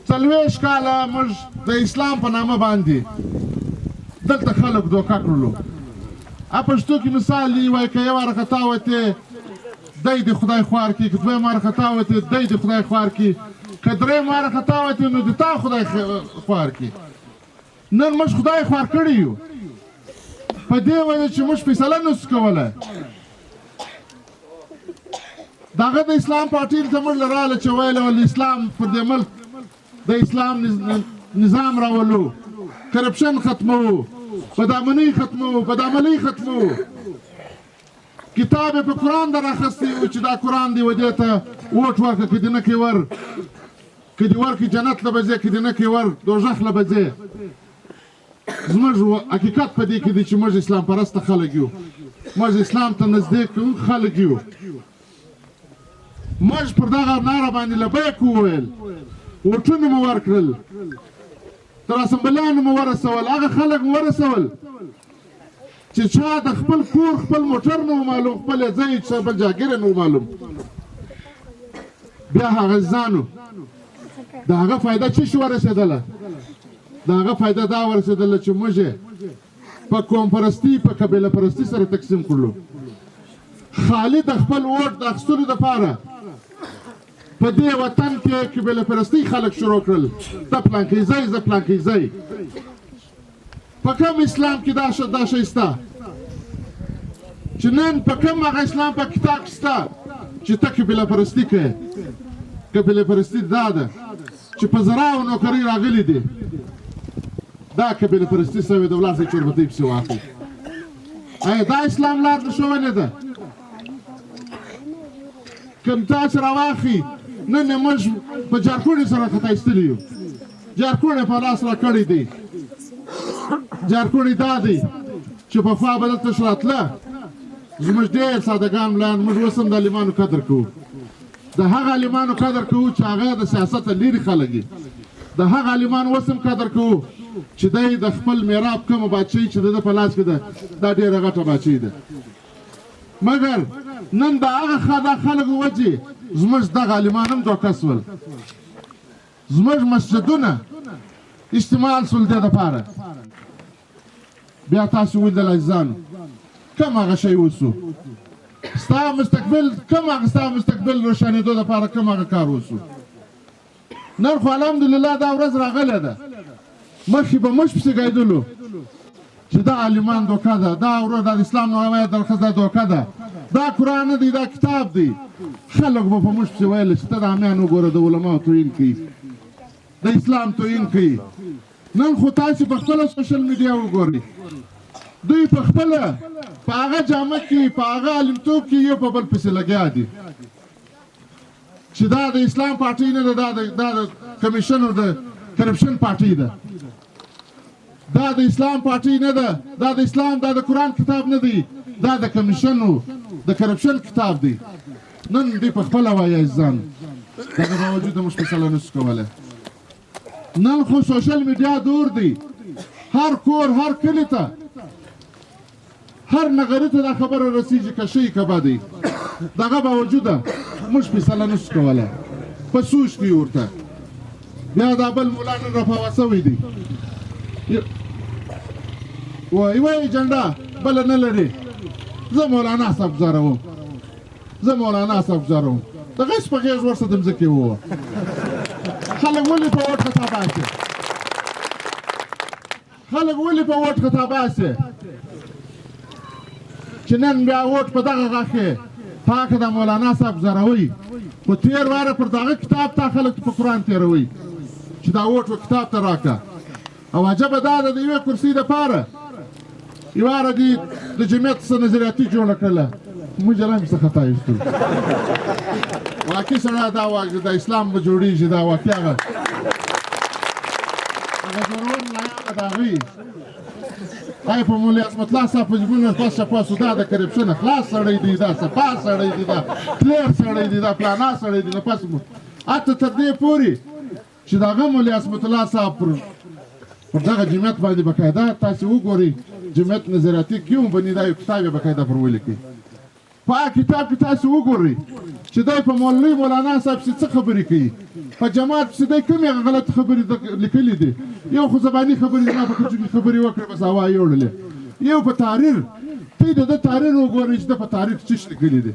40 کاله موږ د اسلام په نامه باندې دلته خلک دوکه کړلو. پښتو کې مثال دی، وایي که یوه وارخطا وتې دی د خدای خوار کړي، که دویمه وارخطا وتې دی د خدای خوار کړي، که درېیمه وارخطا وتې نو د تا خدای خوار کړي. نن موږ خدای خوار کړي یو په دې وجه چې موږ فیصله نسو کولی. د هغه د اسلام پارټي ته موږ راغله چې ویله ول اسلام پر دې ملک د اسلام نظام راولو، کرپشن ختمو، بدامنۍ ختمو، بدعملۍ ختمو. کتاب یې په قرآن در اخستی و چې دا قرآن دی و دې ته ووټ ورکړه، که دې نه کړې ور، که دې ورکړي جنت له به ځې، که دې نه کړې ور دوژخ له به ځې. زموږ حقیقت په دې کې دی چې موږ اسلام پرسته خلک یو، موږ اسلام ته نږدې خلک یو. موږ پر دغه ناره باندې لبیک وویل، ووټونه مو ورکړل، تر اسمبلیانو مو ورسول، هغه خلک مو ورسول چې چا د خپل کور خپل موټر نه و معلوم، خپل ځای چې بل جاګیره نه و معلوم. بیا هغه ځانو د هغه فایده څه شي ورسېدله؟ د هغه فایده دا ورسېدله چې موږ په قوم پرستي په قبیله پرستي سره تقسیم کړلو. خالي د خپل ووټ د اخیستلو دپاره په دې وطن کې قبیله پرستي خلک شروع کړل، ته پلانکۍ ځای، زه پلانکۍ ځای. په کوم اسلام کې دا شی شته چې نن په کوم هغه اسلام په کتاب کې شته چې ته قبیله پرستي کوې؟ قبیله پرستي دا ده چې په زراو نوکرۍ راغلي دي، دا قبیله پرستي سوې ده، ولاړ شئ چوربتۍ پسې واخلئ. آیا دا اسلام لار د ښوونې ده؟ که تاسې راواخلئ نن یې موږ په جارکوڼې سره خطا ایستلي یو، جارکوڼې په لاس راکړی دی. جارکوڼې دا دی چې پخوا به دلته راتله زموږ ډېر سادهګان ملایان، موږ اوس هم د عالمانو قدر کوو، د هغه عالمانو قدر کوو چې هغه د سیاست نه لرې خلک دي، د هغه عالمانو اوس هم قدر کوو چې دی د خپل میراب کومه بادشاهي چې د ده په لاس کې ده دا ډېره غټه بادشاهي ده. مګر نن د هغه خلکو وجې زموږ دغه عالمان هم دوکه سول، زموږ مسجدونه استعمال سول دې دپاره. بیا تاسو ولیدل عزیزانو کوم هغه شی وسو، ستا مستقبل کوم هغه ستا مستقبل روښانېدو دپاره کوم هغه کار وسو. نن خو الحمدلله دا ورځ راغلی ده، مخکې به موږ پسې ګایدلو چې دا عالمان دوکه ده، دا ورور دا د اسلام نوی درخص دا دوکه ده، دا قرآن نه دی، دا کتاب دی. خلک به په موږ پسې ویل چې ته د عامیان وګوره د علماو توهین کوي، د اسلام توهین کوي. نن خو تاسې په خپله سوشل میډیا وګورئ، دوی په خپله په هغه جامه کې په هغه عالمتوب کې یو په بل پسې لګیا دي چې دا د اسلام پارټۍ نه ده، دا د کمیشن د کرپشن پارټۍ ده، دا د اسلام پارټۍ نه ده، دا د اسلام دا د قرآن کتاب نه دی، دا د کمیشنو د کرپشن کتاب دی. نن دوی په خپله وایي عزیزانو، دغه باوجود موږ فیصله نشو کولی. نن خو سوشل میډیا دور دی، هر کور هر کلي ته هر نغري ته دا خبره رسیږي که ښه که بد دی. دغه باوجوده موږ فیصله نشو کولی، په سوچ کې ورته. بیا دا بل ملا نن رفاوه سوی دی، وایي جنډه بله نه لري، زه مولانا صاحب ګزاروم، زه مولانا صاحب ګزاروم. د غش په غېږ ورسه د مځکې ووه. خلک ولې په ووټ خطا باسي؟ خلک ولې په ووټ خطا باسي چې نن بیا ووټ په دغه غاښ پاکه د مولانا صاحب ګزاروئ؟ خو تېر واره پر دغه کتاب تا خلک په قرآن تېروئ چې دا ووټ و کتاب ته راکړه. او عجبه دا ده د یوې کرسۍ دپاره یوه واره دې د جمعیت څه نظریاتي جوړه کړله، موږ جلا مې څه خطا ایستو. واقعي سړی دا د اسلام به جوړېږي، دا واقعي هغه جوړول ملایانه د هغوی ای په مولوي عصمت الله صاحب په جیبونو پاس شپاسو، دا د کرپشنه خلاص سړی دی، دا صفا سړی دی، دا کلیر سړی دی، دا پلانا سړی دی. نه پس حتی تر دې پورې چې د هغه مولوي عصمت الله صاحب پر دغه جمعیت باندې بقاعده تاسې وګورئ، جمعیت نظریاتي کیوں بنی دا یو کتاب یې بقاعده پر ولیکئ په کتاب کې تاسو وګورئ چې دی په مولوي مولانا صاحب څه خبرې کوي په جماعت پسې دی کومې غلط خبرې لیکلي دي یو خو زباني خبرې زما په کچو کې خبرې وکړې بس هوا یې وړلې یو په تحریر ته د ده تحریر وګورئ چې د په تحریر څه لیکلي دي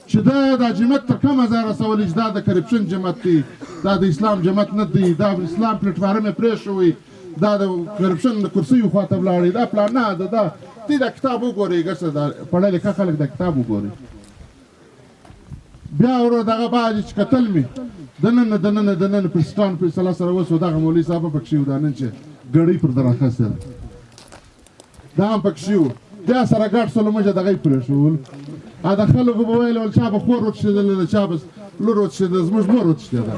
چې دا جماعت تر کومه ځای رسولی چې دا د کرپشن جماعت دی دا د اسلام جماعت نه دی دا اسلام پلیټفارم یې پرېښوی دا د کرپشن د کرسیو خواته ولاړی دا پلان نه ده دا تی دا کتاب وګورئ ګسه دا پړه لیکه خلک دا کتاب وګورئ بیا ورو دغه بعد چې کتل مې دننه پرستان فیصله سره وسو دغه مولوي صاحب پکښې و دا نن چې ګړۍ پر در اخیسته دا هم پکښې و بیا سره ګډ سولو موږ دغه یې پرېښول د خلکو به ویل ول چا به خور وتښتېدله چا به لور وتښتېده زموږ مور وتښتېده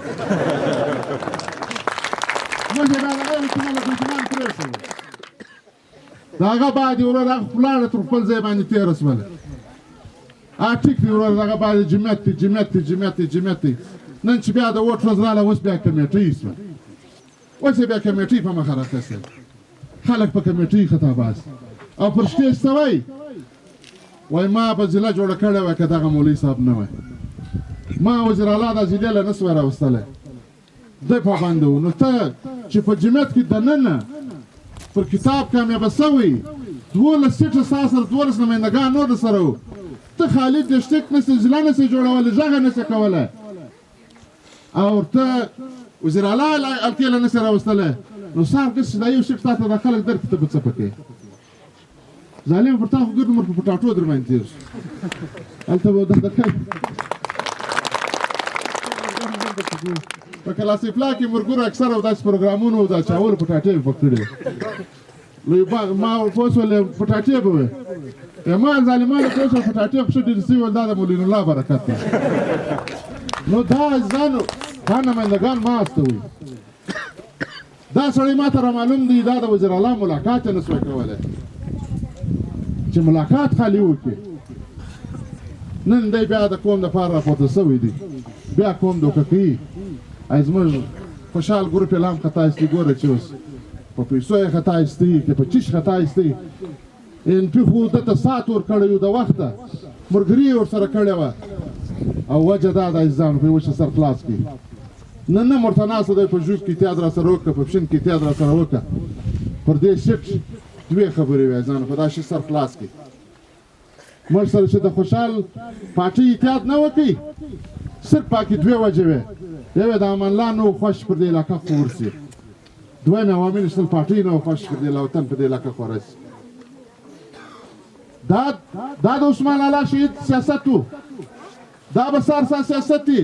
موږ یې دا دغه مسلمان پرېښول د هغه بعد یې ورور هغه ولاړه تر خپل ځای باندې تېره شوله ټیک دی ورور دغه بعد جمعیت دی نن چې بیا د ووټ ورځ راغله اوس بیا کمیټۍ شوه اوس یې بیا کمیټۍ په مخه راخیستل خلک په کمیټۍ خطا باس او پر سټېج څه وایي وای ما به ضلع جوړه کړې وای که دغه مولوي صاحب نه وای ما وزیر اعلی دا ضلع له نه سوای راوستلی دی پابنده و نو ته چې په جمعیت کې دننه پر کتاب کامیابه سوی 12 سیټه ستا سره 12 نمایندګان نور در سره و ته خالد دشتک نسې ضلع نسې جوړولی غږه نسې کولی او ته وزیر اعلی الکې له نسې راوستلی نو سار کس چې دا یو شیټ تا ته دا خلک درکړي ته به څه پکې ظالم پر تا خو ګرد عمر په پټاټو در باندې تېر شو هلته به درته کوي په کلاس افلا کې مرګورو اکثر او داسې پروګرامونو دا چاول پټاټې به پکړې ما پوه شولې پټاټې به وې ما ظالمانو پوه شول پټاټې خو ښه ډېرې سوي ول دا د مولوي الله برکت دی نو دا ځانو دا نمایندګان ما استوي دا سړی ما ته رامعلوم دی دا د وزیر اعلی ملاقات یې نه سوی کولی چې ملاقات خالي وکړي نن دی بیا د قوم دپاره راپورته سوی دی بیا قوم دوکه کوي ای زموږ خوشحال ګروپ یې لا هم خطا ایستي ګوره چې اوس په پیسو یې خطا ایستي که په چیش خطا ایستي ان پي خو دته ساعت ورکړی و د وخته مرګري یې ورسره کړې وه او وجه دا ده عزیزانو په وشه سر خلاص کړي نن هم ورته ناسته دی په ژوب کې احتیاط را سره وکړه په پښین کې احتیاط را سره وکړه پر دې شټ دوې خبرې وې عزیزانو په دا شي سر خلاص کړي موږ سره چې د خوشحال پاټۍ احتیاط نه وکړي صرف پاکې دوې وجې وې یو یې د امان الله نه و خوښ پر دې علاقه خو ورسي دویم عوامل شتل پاټۍ نه و خوښ پر دې وطن په دې علاقه خو ورسي دا د عثمان الله شهید سیاست و دا به سارسا سیاست دی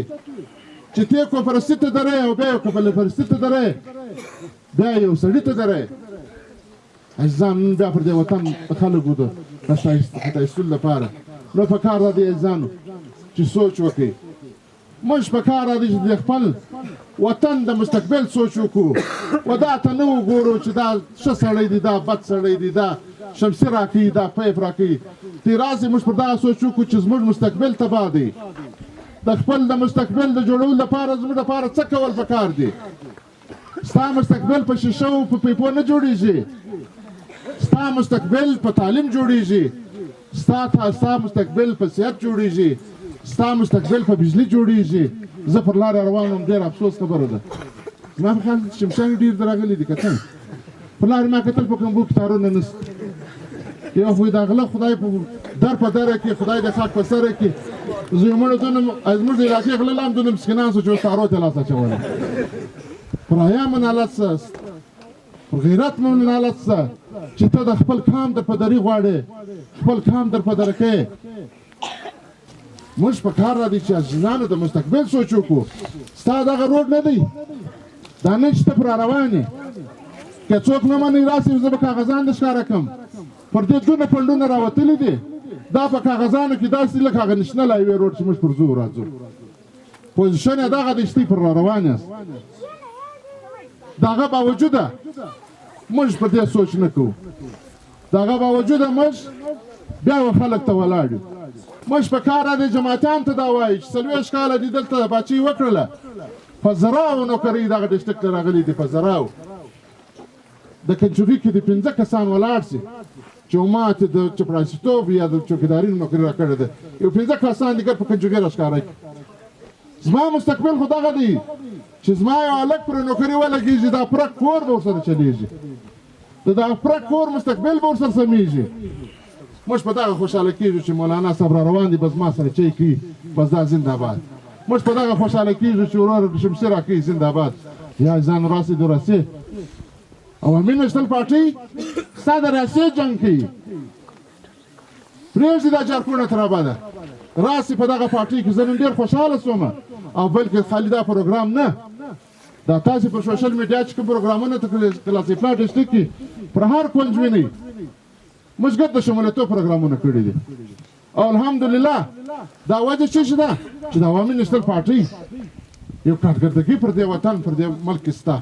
چې ته کفرستي ته درې او بیا یو کفرستي ته درې بیا یو سړي ته درې عزیزان نن بیا پر دې وطن د خلکو د ایستلو لپاره نو په کار ده دې عزیزانو چې سوچ وکړئ موږ په کار ده چې د خپل وطن د مستقبل سوچ وکړو و دا ته نه وګورو چې دا ښه سړی دی دا بد سړی دی دا شمسي راکوي دا پیپ راکوي تی راسې موږ پر دغه سوچ وکړو چې زموږ مستقبل تباه دی د خپل د مستقبل د جوړولو لپاره زموږ لپاره څه کول پکار دي ستا مستقبل په شیشه او په پیپو نه جوړیږي ستا مستقبل په تعلیم جوړیږي ستا مستقبل په صحت جوړیږي ستا مستقبل په بجلی جوړیږي زه پر لاره روان وم ډېر افسوس خبره ده زما په خیال شمشانې ډېر راغلي دي که څنګه پر لارې ما کتل په کوم بوک تارونه نسته یو خو د غله خدای په در په دره کې خدای د خاک په سره کې زموږ زموږ د علاقې غله لا هم دونه مسکینان شو چې اوس تارو ته لاس اچولی پر حیا من حالت څه پر غیرت من حالت څه چې ته د خپل کام در په دري غواړې خپل کام در په دره کې موږ په کار را دي چې عزیزانو د مستقبل سوچ وکړو ستا دغه روډ نه دی دا نه چې ته پر روان یې که څوک نه مني راسي زه به کاغذان د ښکاره کړم پر دې دونه پنډونه راوتلي دي دا په کاغذانو کې داسې لکه هغه نشنل هایوې روډ چې موږ پر ځو راځو پوزیشن یې دغه دی چې پر را روان یاست د هغه باوجوده موږ په دې سوچ نه کوو د هغه باوجوده موږ بیا خلک ته ولاړ یو موږ په کار دی جماعتیان ته دا وایي چې 40 کاله دي دلته باچۍ وکړله په زراو نوکرۍ دغه ډسټرکټ ته راغلي دي په زراو د کنچوغي کې د 15 کسان ولاړ سي چې ما ته د چپړاسیتوب یا د چوکیداري نوکري راکړې ده یو 15 کسان دي په کنجوګۍ راښکاره کړي زما مستقبل خو دغه دی چې زما یو هلک پرې نوکري ولګېږي دا پوره کور به ورسره چلېږي د دغه پوره کور مستقبل به ورسره سمیږي موږ په دغه خوشحاله کېږو چې مولانا صاحب را روان دي بس ما سره چای کوي بس دا زنده‌باد موږ په دغه خوشحاله کېږو چې ورور شمسي راکوي زنده‌باد یا ځان راسي د راسي عوامي نېشنل پارټۍ ستا د راسي جنګ کوي پرېږدي دا جارکونه تر ابده راسي په دغه پارټۍ کې زه نن ډېر خوشحاله شوم او بلکې خالي دا پروګرام نه دا تاسې په سوشل میډیا چې کوم پروګرامونه ته کلاسیفلا ډسټرکټ کې پر هر کونج وینئ موږ ګډ د شمولیتوب پروګرامونه کړي دي او الحمدلله دا وجه څه ده چې د عوامي نېشنل پارټۍ یو کارکردګي پر دې وطن پر دې ملک ستا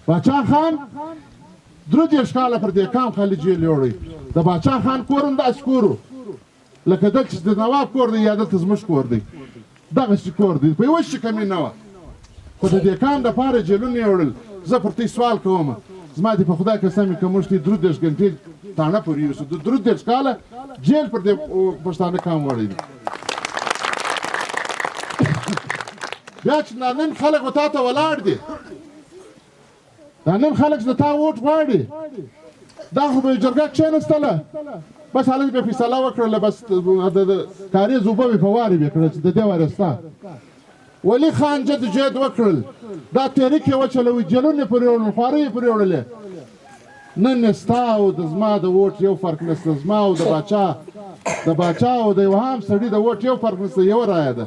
باچا خان 33 کاله پر دې کام خالي جیل یوړی د باچا خان کور هم داسې کور و لکه دلته چې د نواب کور دی یا دلته زموږ کور دی دغسې کور دی په یوه شي کمي نه وه خو د دې کام دپاره جیلونه یې وړل زه پر تی سوال کوم زما دې په خدای قسم وي که موږ دې 33 ګنټې تاڼه پورې یوسو د 33 کاله جیل پر دې پښتانه کام وړی دی بیا چې نن خلک و تا ته ولاړ دي دا نن خلک چې د تا ووټ غواړي دا خو به یې جرګه کښېنستله بس هلک به فیصله وکړله بس د کاریز اوبه مې په وارې وې کړه چې د دې وارې ستا ولي خان جد جد وکړل دا تحریک یې وچلوي جلونه یې پرې وړل خوارۍ یې پرې وړلې نن یې ستا او د زما د ووټ یو فرق نشته زما او د باچا او د یو عام سړي د ووټ یو فرق نشته یوه رایه ده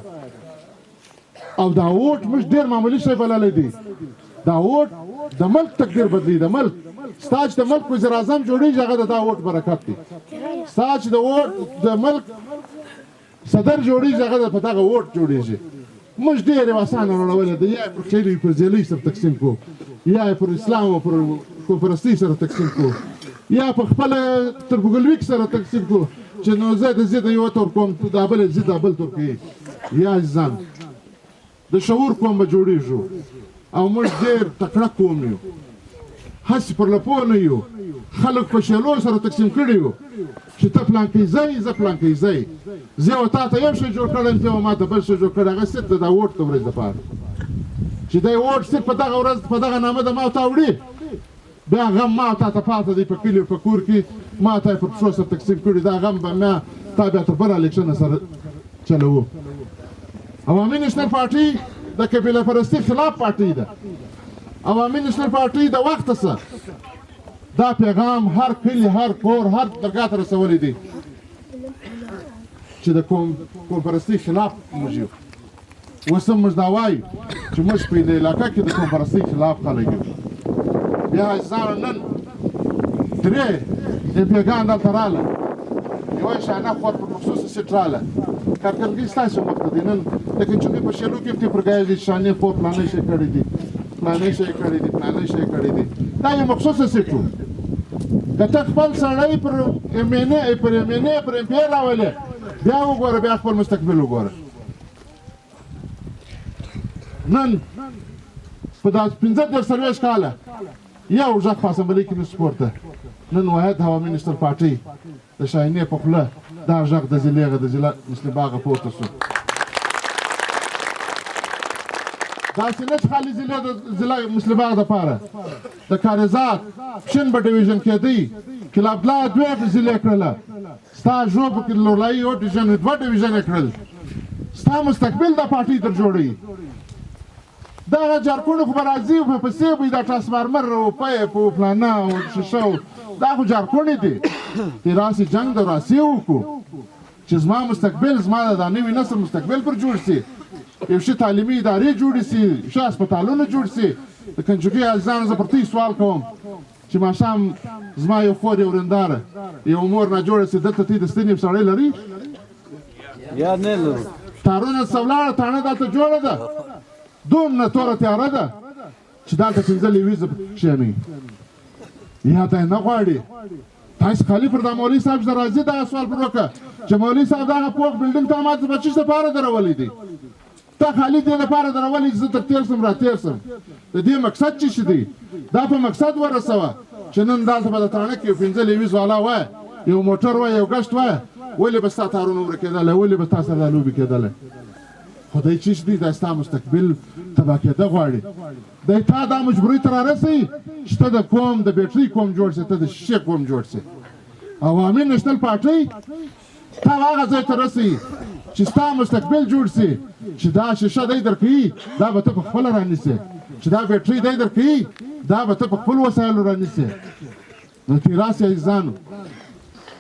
او دا ووټ موږ ډېر معمولي شی بللی دی دا ووټ د ملک تقدیر بدلی د ملک ستا چې د ملک وزیر اعظم جوړېږي هغه د دا ووټ برکت دی ستا چې د ملک صدر جوړېږي هغه په دغه ووټ جوړېږي موږ ډېر یو اسانه راړولې ده یا یې پر چیلي پر جیلۍ سره تقسیم کړو یا یې پر اسلام او پر کوپرستۍ سره تقسیم کړو یا په خپله تربګلویک سره تقسیم کړو چې نو زه د زه د یوه تور کوم دا بل زه دا بل تور کوي یا ځان د شعور قوم به جوړېږو او موږ ډېر تکړه قوم یو هسې پر لپو نه یو خلک په شیلو سره تقسیم کړي یو چې ته پلانکۍ ځئ زه پلانکۍ ځئ زه یو تا ته یو شی جوړ کړی ته یو ما ته بل شی جوړ کړی هغه صرف د دا ووټ د ورځ دپاره چې دی ووټ صرف په دغه ورځ په دغه نامه د ما او تا وړي بیا غم ما او تا ته پاته دی په کلي په کور کې ما ته یې په پښو سره تقسیم کړي دا غم به ما تا بیا تر بل الیکشنه سره چلوو عوامي نېشنل پارټۍ د قبیله پرستۍ خلاف پارټۍ ده عوامي نېشنل پارټۍ د وخته څه دا پیغام هر کلي هر کور هر درګاه ته رسولی دی چې د قوم پرستۍ خلاف موږ یو اوس هم موږ دا وایو چې موږ په دې علاقه کې د قوم پرستۍ خلاف خلک یو بیا ځان نن درې اپیګان دلته راغله یوه شانه خور په مخصوصه سیټ راغله کارکردګي ستاسو وخته دی نن د کنجوګۍ په شیلو کې تی پرګایل دي شانې خور پلانې شی کړی دي پلانې شی کړی دي پلانې شی کړی دي دا یو مخصوصه سیټ و که ته خپل سړی پر ایم این ای پر ایم پی راولې بیا وګوره بیا خپل مستقبل وګوره نن په دا 15 کاله یو غږ په اسامبلۍ کې نشو پورته نن واحد عوامي نېشنل پارټۍ د شاهینې په خوله دا غږ د زلیغه د ضلع مسلم باغه پورته شو داسې نه چې خالي ضلع مسلم باغ دپاره د کاریزات پشن به ډیویژن کېدی کلابلا دوه ضلع کړله ستا ژوب کې لوړلایي یو ډیویژن 2 ډیویژن یې کړل ستا مستقبل د پارټۍ در جوړوي دغه جارکونه خو به راځي په پسې به دا ټرانسفارمر او پیپ او فلانه او شیشه دا خو جارکونې دي چې راسي جنګ د راسي وکړو چې زما مستقبل زما د نوي نسل مستقبل پر جوړ سي یو ښه تعلیمي ادارې جوړې سي ښه هسپتالونه جوړ سي د کنجوګۍ عزیزانو زه پر دوی سوال کوم چې ماښام زما یو خور یو ورنداره یو مور ناجوړه سي دلته تی د ستنې سړی لري یا نه لرو تارونه سولاړه تاڼه دلته جوړه ده دومره توره تیاره ده چې دلته 15 ویزه کښېنئ یا ته یې نه غواړي تاسې خالي پر دا مولوي صاحب چې راځي دغه سوال پر وکړه چې مولوي صاحب دغه پوخ بلډینګ ته ما د بچي دپاره درولی دی ته خالي دې لپاره درولی چې زه تر تېر سم را تېر سم د دې مقصد څه شي دی دا په مقصد ورسوه چې نن دلته به د تاڼه کې یو 15 والا وای یو موټر وای یو ګشت وای ولې به ستا تارونه عمر کېدلی ولې به تا سره دا لوبې کېدلی خدای چیش دی دا ستا مستقبل تباه کېده غواړي دی تا دا مجبورۍ ته رارسوي چې ته د قوم د بیټرۍ قوم جوړ شي ته د شیشې قوم جوړ شي عوامي نېشنل پارټۍ تا هغه ځای ته رسوي چې ستا مستقبل جوړ شي چې دا شیشه دی درکوي دا به ته په خپله رانیسې چې دا بیټرۍ دی درکوي دا به ته په خپل وسایلو رانیسې نو ترې راسې عزیزانو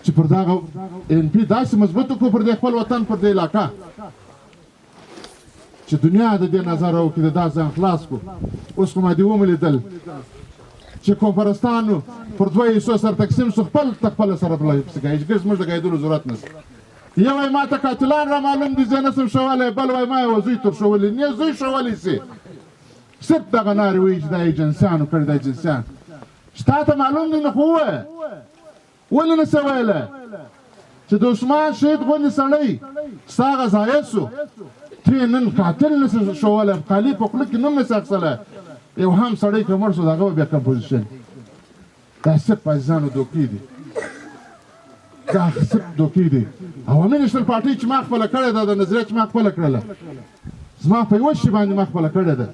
چې پر دغه NP داسې مضبوط کړو پر دې خپل وطن پر دې علاقه چې دنیا د دې نظر وکړي د دا ځان خلاص کړو اوس خو ما دې وملیدل چې قومپرستانو پر دوه حصو سره تقسیم شو خپل سره بلای پسې کوي هېڅ زموږ د ګایدلو ضرورت نشته یو وایي ما ته قاتلان را معلوم دي زه نسم شولی بل وایي ما یوه زوی تر شولی نه زوی شولی سي صرف دغه نارې وایي چې دا ایجنسیانو کړي دا ایجنسیان چې تا ته معلوم دی نو خو ووایه ولې نه څه ویلی چې د عثمان شهید غوندې سړی ستا هغه ځایه سو ته نن قاتل نسې شولی خالي په خوله کې نوم نسې اخیستلی یو هم سړی که مړ شو د هغه به بیا کمپوزیشن دا صرف عزیزانو دوکې دي دا صرف دوکې دي عوامي نېشنل پارټۍ چې ما خپله کړې ده د نظریه چې ما خپله کړله زما په یوه شي باندې ما خپله کړې ده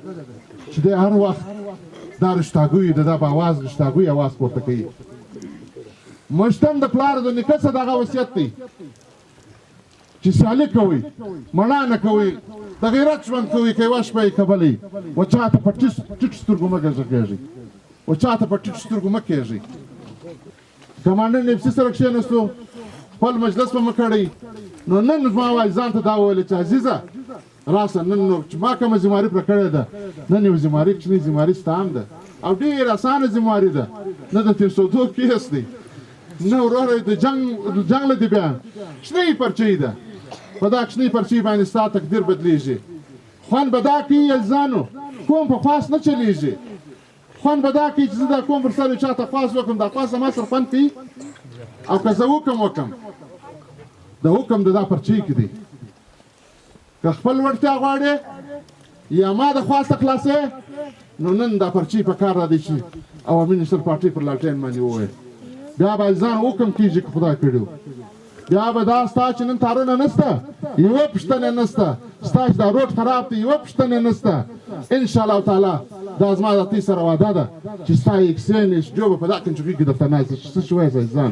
چې دی هر وخت دا رشتاګوي د دا په اواز رشتاګوي اواز پورته کوي مشتم د پلار د نیکه څه دغه وصیت دی چې سیالي کوئ مړه نه کوئ د غیرت ژوند کوئ که یوه شپه یې کبلی و چا ته په ټیټ سترګو مه غږېږئ و چا ته په ټیټ سترګو مه کېږئ کمانډر نفسي سره کښېنستو خپل مجلس به مه کړئ نو نن زما ځان ته دا وویلې چې عزیزه راسه نن نو چې ما کومه ذمهواري پرې کړې ده نن یو ذمهواري کوچنۍ ذمهواري ستا هم ده او ډېر اسانه ذمهواري ده نه د تېرسودو کیس دی نه وروره د جنګ له دې بیا کوچنۍ پرچۍ ده په دا کوچنۍ پرچۍ باندې ستا تقدیر بدلیږي خوند به دا کوي عزیزانو قوم په خواست نه چلیږي خوند به دا کوي چې زه دا قوم پر سر چا ته خواست وکړم دا خواست ما سره خوند کوي او که زه وکړم د حکم د دا پرچۍ کې دی که خپل وړتیا غواړې یا ما د خواسته خلاصې نو نن دا پرچۍ په کار را دی چې عوامي نېشنل پارټۍ پر لالټین باندې ووایي بیا به ځان حکم کېږي که خدای کړي بیا به دا ستا چې نن تارونه نشته یوه پوښتنه نشته ستا چې دا روډ خراب دی یوه پوښتنه نشته انشاءالله تعالی دا زما د تې سره وعده ده چې ستا یکسین جو به په دا کنچوکۍ کې درته ناست څه شوی ځان